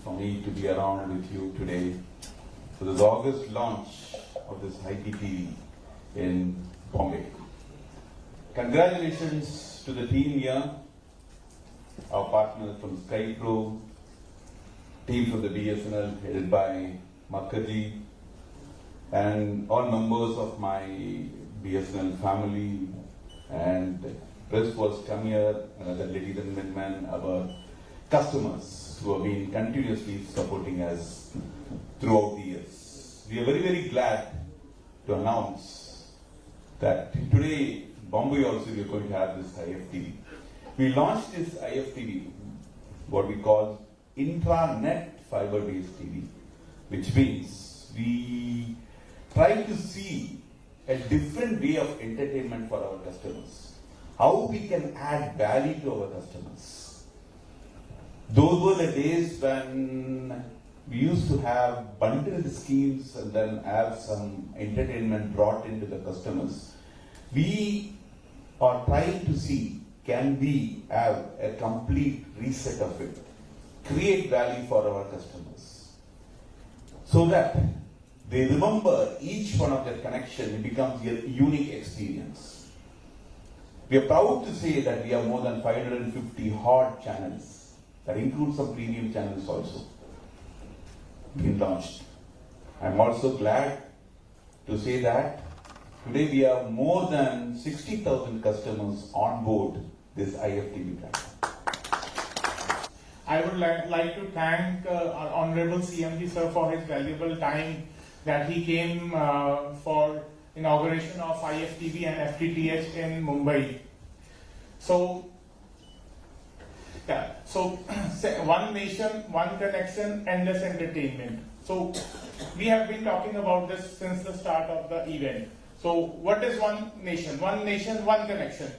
For me to be around with you today for this August launch of this IPTV in Bombay. Congratulations to the team here, our partners from Skypro, team from the BSNL headed by Makkaji, and all members of my BSNL family, and press was come here, another ladies and gentlemen, our customers who have been continuously supporting us throughout the years. We are very, very glad to announce that today, Bombay also we are going to have this IFTV. We launched this IFTV, what we call intranet fiber-based TV, which means we try to see a different way of entertainment for our customers. How we can add value to our customers. Those were the days when we used to have bundled schemes and then have some entertainment brought into the customers. We are trying to see, can we have a complete reset of it, create value for our customers, so that they remember each one of their connection, it becomes a unique experience. We are proud to say that we have more than 550 hot channels. That includes some premium channels also being launched. I'm also glad to say that today we have more than 60,000 customers on board this IFTV platform. I would like to thank our Honorable CMD sir for his valuable time that he came for inauguration of IFTV and FTTH in Mumbai. So one nation, one connection, endless entertainment. So we have been talking about this since the start of the event. So what is one nation? One nation, one connection.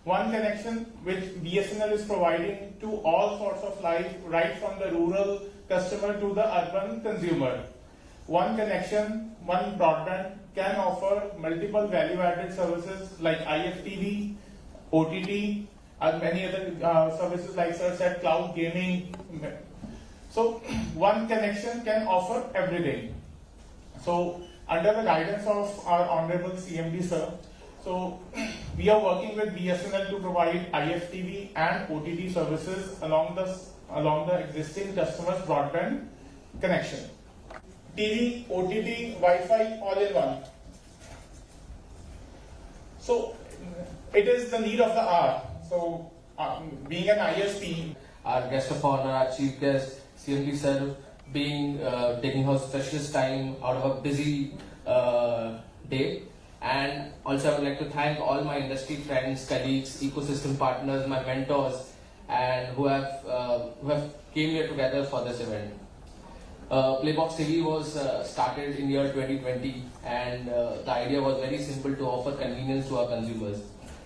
One connection which BSNL is providing to all sorts of life, right from the rural customer to the urban consumer. One connection, one broadband can offer multiple value-added services like IFTV, OTT, and many other services like sir said, cloud gaming. So one connection can offer everything. So under the guidance of our Honorable CMD sir, so we are working with BSNL to provide IFTV and OTT services along the existing customers' broadband connection. TV, OTT, Wi-Fi, all in one. So it is the need of the hour. So being an ISP, our guest of honor, our chief guest, CMD sir, taking her precious time out of a busy day. And also I would like to thank all my industry friends, colleagues, ecosystem partners, my mentors, and who have came here together for this event. Playbox TV was started in year 2020, and the idea was very simple, to offer convenience to our consumers.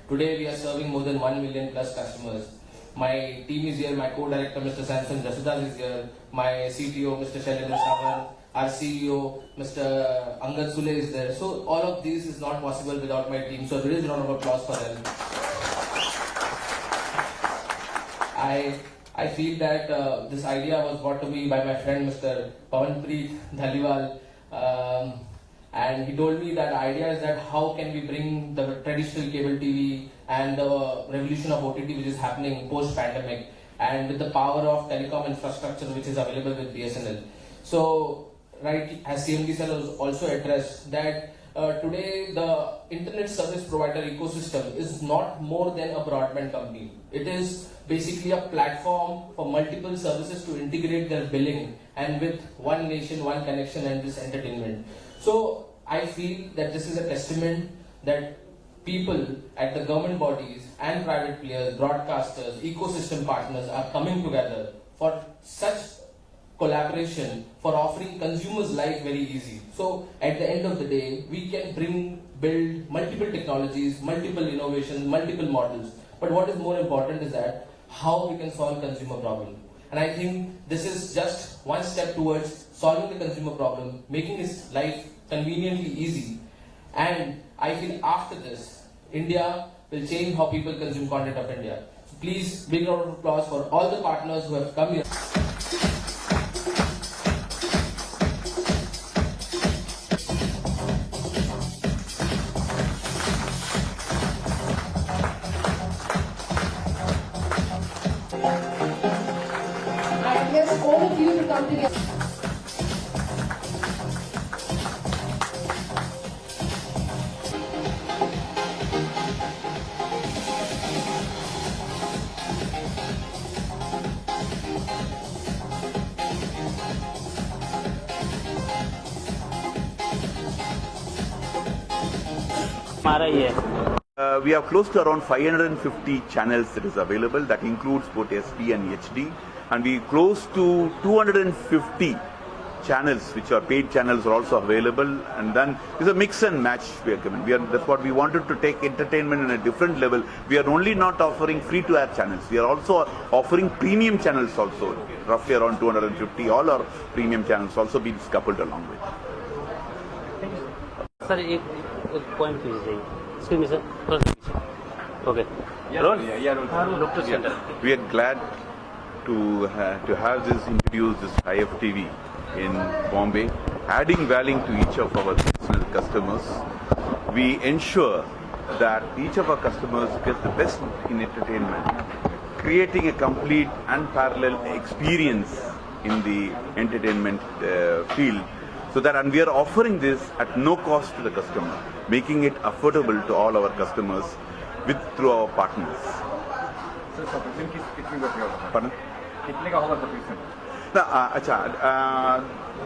Today we are serving more than 1 million plus customers. My team is here, my co-director Mr. Samson Jasudas is here, my CTO Mr. Shailendra Sawan, our CEO Mr. Angad Sule is there. So all of this is not possible without my team. So there is a round of applause for them. I feel that this idea was brought to me by my friend Mr. Pawanpreet Dhaliwal, and he told me that the idea is that how can we bring the traditional cable TV and the revolution of OTT which is happening post-pandemic, and with the power of telecom infrastructure which is available with BSNL. So, right, as CMD sir has also addressed that today the internet service provider ecosystem is not more than a broadband company. It is basically a platform for multiple services to integrate their billing, and with one nation, one connection and this entertainment. So I feel that this is a testament that people at the government bodies and private players, broadcasters, ecosystem partners are coming together for such collaboration, for offering consumers life very easy. So at the end of the day, we can build multiple technologies, multiple innovations, multiple models. But what is more important is that how we can solve consumer problem. And I think this is just one step towards solving the consumer problem, making his life conveniently easy. And I feel after this, India will change how people consume content of India. So please, big round of applause for all the partners who have come here. I request all of you to come together. We have close to around 550 channels that is available. That includes both SD and HD. And we close to 250 channels, which are paid channels, are also available. And then it's a mix and match we are given. That's what we wanted to take entertainment in a different level. We are only not offering free-to-air channels. We are also offering premium channels also, roughly around 250. All our premium channels also being coupled along with. Sir एक point please जाइए screen में sir okay We are glad to have this introduce this IFTV in Bombay, adding value to each of our personal customers. We ensure that each of our customers gets the best in entertainment, creating a complete and parallel experience in the entertainment field. So that, and we are offering this at no cost to the customer, making it affordable to all our customers through our partners. Sir subscription कितनी का होगा? Pardon? कितने का होगा subscription?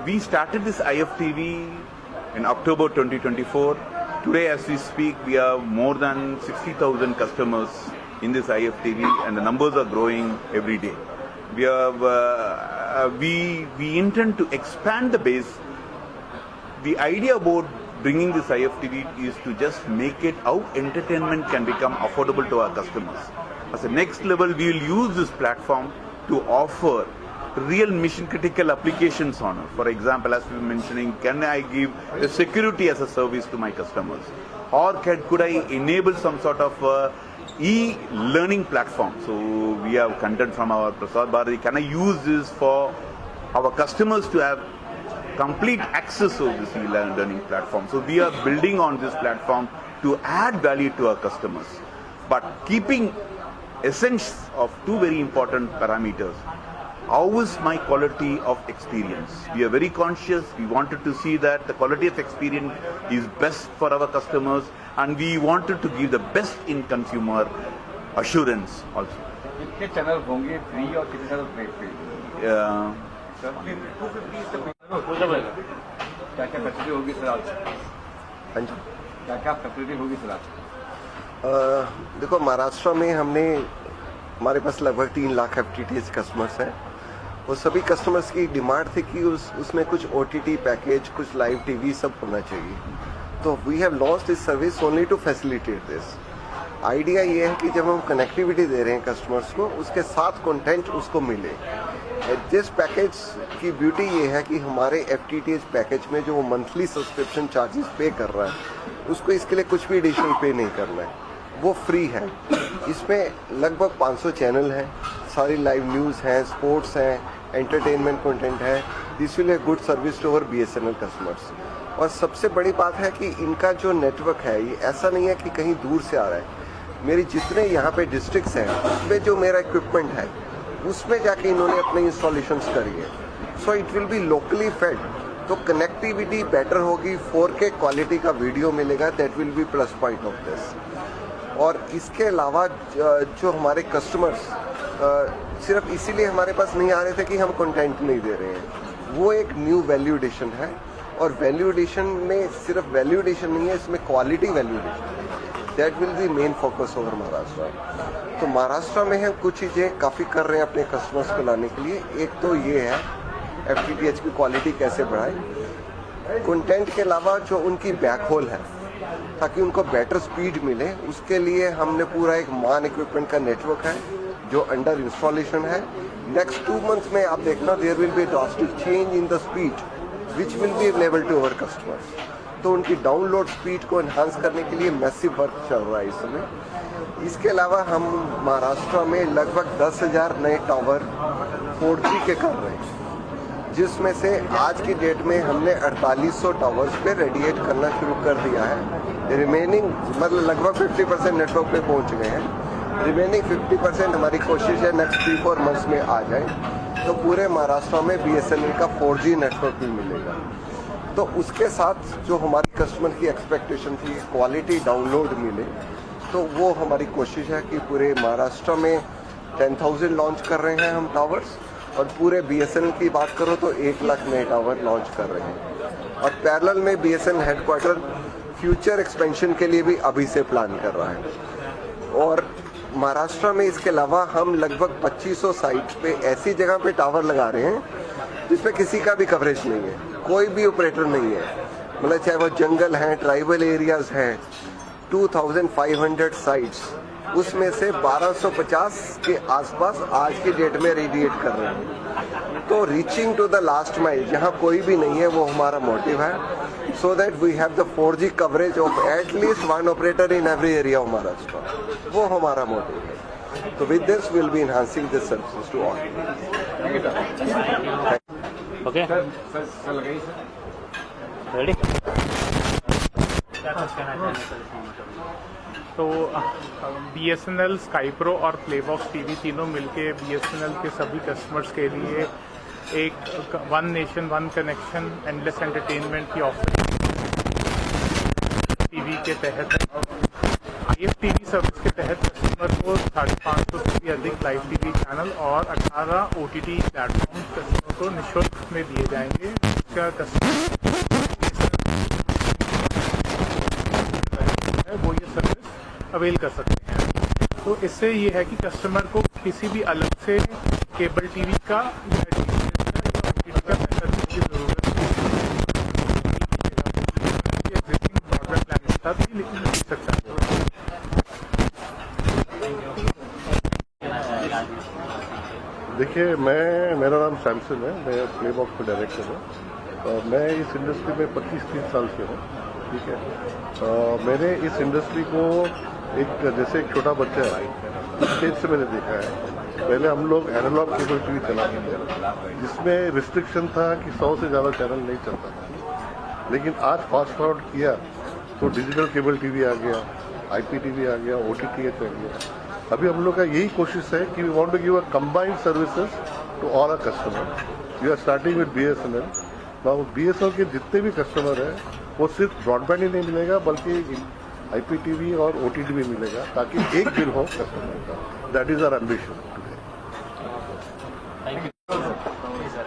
We started this IFTV in October 2024. Today, as we speak, we have more than 60,000 customers in this IFTV, and the numbers are growing every day. We intend to expand the base. The idea about bringing this IFTV is to just make it how entertainment can become affordable to our customers. As a next level, we will use this platform to offer real mission critical applications on it. For example, as we were mentioning, can I give the security as a service to my customers? Or could I enable some sort of e-learning platform? So we have content from our Prasad Bharati. Can I use this for our customers to have complete access to this e-learning platform? So we are building on this platform to add value to our customers, but keeping essence of two very important parameters. How is my quality of experience? We are very conscious. We wanted to see that the quality of experience is best for our customers, and we wanted to give the best in consumer assurance also. कितने channel होंगे free और कितने channel paid? Sir 250 क्या क्या facility होगी sir आज? हाँ जी, क्या क्या फैसिलिटी होगी सर आज? देखो महाराष्ट्र में हमारे पास लगभग 3 लाख FTTH कस्टमर्स हैं वो सभी कस्टमर्स की डिमांड थी कि उसमें कुछ OTT पैकेज, कुछ लाइव टीवी सब होना चाहिए। तो we have launched this service only to facilitate this. Idea ये है कि जब हम कनेक्टिविटी दे रहे हैं कस्टमर्स को, उसके साथ कंटेंट उसको मिले। जिस पैकेज की ब्यूटी ये है कि हमारे FTTH पैकेज में जो वो मंथली सब्सक्रिप्शन चार्जेस पे कर रहा है, उसको इसके लिए कुछ भी एडिशनल पे नहीं करना है, वो फ्री है। इसमें लगभग 500 चैनल हैं, सारी लाइव न्यूज़ हैं, स्पोर्ट्स हैं, एंटरटेनमेंट कंटेंट है। This will a good service to our BSNL customers. और सबसे बड़ी बात है कि इनका जो नेटवर्क है, ये ऐसा नहीं है कि कहीं दूर से आ रहा है। मेरी जितने यहाँ पे डिस्ट्रिक्ट्स हैं, उसमें जो मेरा इक्विपमेंट है, उसमें जाके इन्होंने अपने इंस्टॉलेशंस करी है। So it will be locally fed, तो कनेक्टिविटी बेटर होगी, 4K क्वालिटी का वीडियो मिलेगा, that will be plus point of this. और इसके अलावा जो हमारे कस्टमर्स सिर्फ इसीलिए हमारे पास नहीं आ रहे थे कि हम कंटेंट नहीं दे रहे हैं, वो एक न्यू वैल्यू एडिशन है। और वैल्यू एडिशन में सिर्फ वैल्यू एडिशन नहीं है, इसमें क्वालिटी वैल्यू एडिशन है। That will B main focus over Maharashtra. तो महाराष्ट्र में हम कुछ चीज़ें काफ़ी कर रहे हैं अपने कस्टमर्स को लाने के लिए। एक तो ये है FTTH की क्वालिटी कैसे बढ़ाए, कंटेंट के अलावा जो उनकी बैकहोल है, ताकि उनको बेटर स्पीड मिले, उसके लिए हमने पूरा एक मान इक्विपमेंट का नेटवर्क है जो अंडर इंस्टॉलेशन है। नेक्स्ट 2 मंथ्स में आप देखना, there will be drastic change in the speed which will be available to our customers. तो उनकी डाउनलोड स्पीड को एनहांस करने के लिए मैसिव वर्क चल रहा है इस समय। इसके अलावा हम महाराष्ट्र में लगभग 10,000 नए टावर 4G के कर रहे हैं, जिसमें से आज की डेट में हमने 4800 टावर्स पे रेडिएट करना शुरू कर दिया है। रिमेनिंग मतलब लगभग 50% नेटवर्क पे पहुंच गए हैं। रिमेनिंग 50% हमारी कोशिश है नेक्स्ट 3-4 मंथ्स में आ जाए, तो पूरे महाराष्ट्र में BSNL का 4G नेटवर्क भी मिलेगा। तो उसके साथ जो हमारी कस्टमर की एक्सपेक्टेशन थी, क्वालिटी डाउनलोड मिले, तो वो हमारी कोशिश है कि पूरे महाराष्ट्र में 10,000 लॉन्च कर रहे हैं हम टावर्स। और पूरे BSNL की बात करो तो 1 लाख नए टावर लॉन्च कर रहे हैं। और पैरेलल में BSNL हेडक्वार्टर फ्यूचर एक्सपेंशन के लिए भी अभी से प्लान कर रहा है। और महाराष्ट्र में इसके अलावा हम लगभग 2500 साइट्स पे ऐसी जगह पे टावर लगा रहे हैं जिसमें किसी का भी कवरेज नहीं है, कोई भी ऑपरेटर नहीं है। मतलब चाहे वो जंगल हैं, ट्राइबल एरियाज हैं, 2500 साइट्स, उसमें से 1250 के आसपास आज की डेट में रेडिएट कर रहे हैं। तो reaching to the last mile, जहाँ कोई भी नहीं है, वो हमारा मोटिव है, so that we have the 4G coverage of at least 1 operator in every area of Maharashtra. वो हमारा मोटिव है। तो with this will be enhancing this services to all. Okay, sir लगाइए सर। रेडी? तो BSNL, स्काईप्रो और Playbox TV तीनों मिलके BSNL के सभी कस्टमर्स के लिए एक 1 नेशन 1 कनेक्शन एंडलेस एंटरटेनमेंट की ऑफर टीवी के तहत IFTV सर्विस के तहत कस्टमर को 550 से भी अधिक लाइव टीवी चैनल और 18 OTT प्लेटफॉर्म कस्टमर को निःशुल्क में दिए जाएंगे। इसका कस्टमर वो ये सर्विस अवेल कर सकते हैं। तो इससे ये है कि कस्टमर को किसी भी अलग से केबल टीवी का या OTT का पैसा देने की जरूरत नहीं है। एग्जिस्टिंग ब्रॉडबैंड प्लान के साथ भी लिख सकता है। देखिए, मेरा नाम सैमसन है, मैं प्लेबॉक्स का डायरेक्टर हूँ। मैं इस इंडस्ट्री में 25-30 साल से हूँ, ठीक है। मैंने इस इंडस्ट्री को जैसे एक छोटा बच्चा है, स्टेज से मैंने देखा है। पहले हम लोग एनालॉग केबल टीवी चलाते थे, जिसमें रिस्ट्रिक्शन था कि 100 से ज़्यादा चैनल नहीं चलता था। लेकिन आज फास्ट फॉरवर्ड किया तो डिजिटल केबल टीवी आ गया, IPTV आ गया, OTTH आ गया। अभी हम लोग का यही कोशिश है कि we want to give a combined services to all our customer. We are starting with BSNL। Now BSNL के जितने भी कस्टमर हैं, वो सिर्फ ब्रॉडबैंड ही नहीं मिलेगा, बल्कि IPTV और OTT भी मिलेगा, ताकि एक बिल हो कस्टमर का। That is our ambition today. Thank you sir.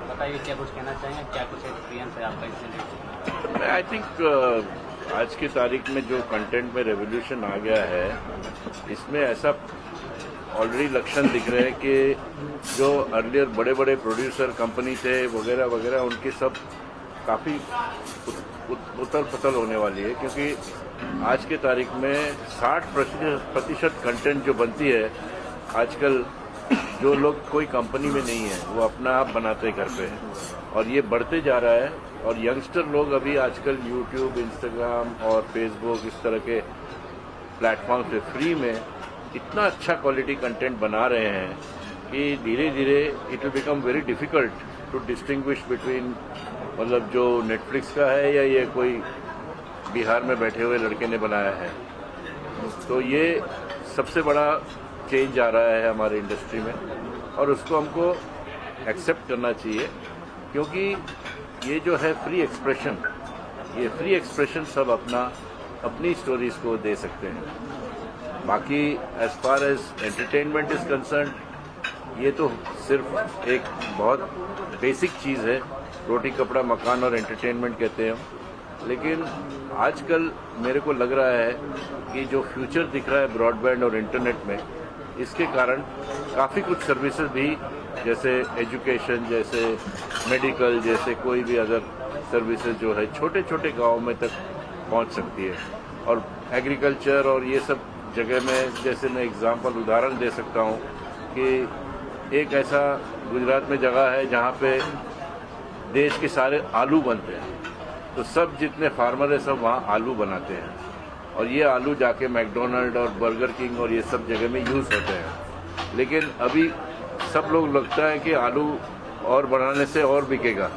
बताइए, क्या कुछ कहना चाहेंगे, क्या कुछ एक्सपीरियंस है आपका इससे? आई थिंक आज की तारीख में जो कंटेंट में रेवोल्यूशन आ गया है, इसमें ऐसा ऑलरेडी लक्षण दिख रहे हैं कि जो अर्लियर बड़े बड़े प्रोड्यूसर कंपनी थे वगैरह वगैरह उनकी सब काफ़ी उथल पुथल होने वाली है, क्योंकि आज के तारीख में 60% कंटेंट जो बनती है आजकल, जो लोग कोई कंपनी में नहीं है वो अपना आप बनाते घर पे हैं, और ये बढ़ते जा रहा है। और यंगस्टर लोग अभी आजकल यूट्यूब, इंस्टाग्राम और फेसबुक इस तरह के प्लेटफॉर्म पे फ्री में इतना अच्छा क्वालिटी कंटेंट बना रहे हैं कि धीरे धीरे it will become very difficult to distinguish between, मतलब जो नेटफ्लिक्स का है या ये कोई बिहार में बैठे हुए लड़के ने बनाया है। तो ये सबसे बड़ा चेंज आ रहा है हमारे इंडस्ट्री में, और उसको हमको एक्सेप्ट करना चाहिए, क्योंकि ये जो है फ्री एक्सप्रेशन, ये फ्री एक्सप्रेशन सब अपनी स्टोरीज को दे सकते हैं। बाकी as far as entertainment is concerned, ये तो सिर्फ एक बहुत बेसिक चीज़ है, रोटी कपड़ा मकान और एंटरटेनमेंट कहते हैं हम। लेकिन आजकल मेरे को लग रहा है कि जो फ्यूचर दिख रहा है ब्रॉडबैंड और इंटरनेट में, इसके कारण काफ़ी कुछ सर्विसेज भी, जैसे एजुकेशन, जैसे मेडिकल, जैसे कोई भी अदर सर्विसेज जो है छोटे छोटे गाँव में तक पहुंच सकती है। और एग्रीकल्चर और ये सब जगह में, जैसे मैं एग्जांपल उदाहरण दे सकता हूं कि एक ऐसा गुजरात में जगह है जहां पे देश के सारे आलू बनते हैं, तो सब जितने फार्मर है सब वहां आलू बनाते हैं, और ये आलू जाके मैकडोनल्ड और बर्गर किंग और ये सब जगह में यूज़ होते हैं। लेकिन अभी सब लोग लगता है कि आलू और बनाने से और बिकेगा,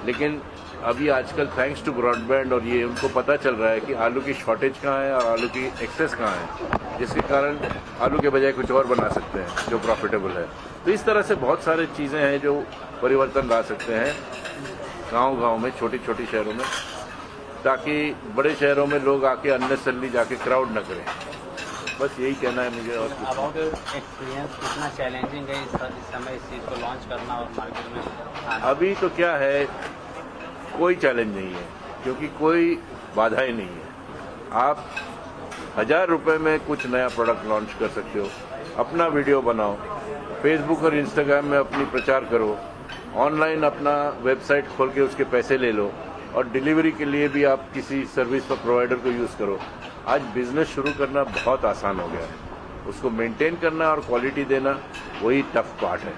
लेकिन अभी आजकल थैंक्स टू ब्रॉडबैंड और ये उनको पता चल रहा है कि आलू की शॉर्टेज कहाँ है और आलू की एक्सेस कहाँ है, जिसके कारण आलू के बजाय कुछ और बना सकते हैं जो प्रॉफिटेबल है। तो इस तरह से बहुत सारी चीज़ें हैं जो परिवर्तन ला सकते हैं गांव-गांव में, छोटी छोटी शहरों में, ताकि बड़े शहरों में लोग आके अननेसेसरली जाके क्राउड न करें। बस यही कहना है मुझे। और अबाउट एक्सपीरियंस, कितना चैलेंजिंग है इस समय इस चीज़ को लॉन्च करना और मार्केट में आना? अभी तो क्या है, कोई चैलेंज नहीं है, क्योंकि कोई बाधाएं नहीं है। आप 1000 रुपये में कुछ नया प्रोडक्ट लॉन्च कर सकते हो। अपना वीडियो बनाओ, फेसबुक और इंस्टाग्राम में अपनी प्रचार करो, ऑनलाइन अपना वेबसाइट खोल के उसके पैसे ले लो, और डिलीवरी के लिए भी आप किसी सर्विस प्रोवाइडर को यूज़ करो। आज बिजनेस शुरू करना बहुत आसान हो गया है, उसको मेंटेन करना और क्वालिटी देना वही टफ पार्ट है।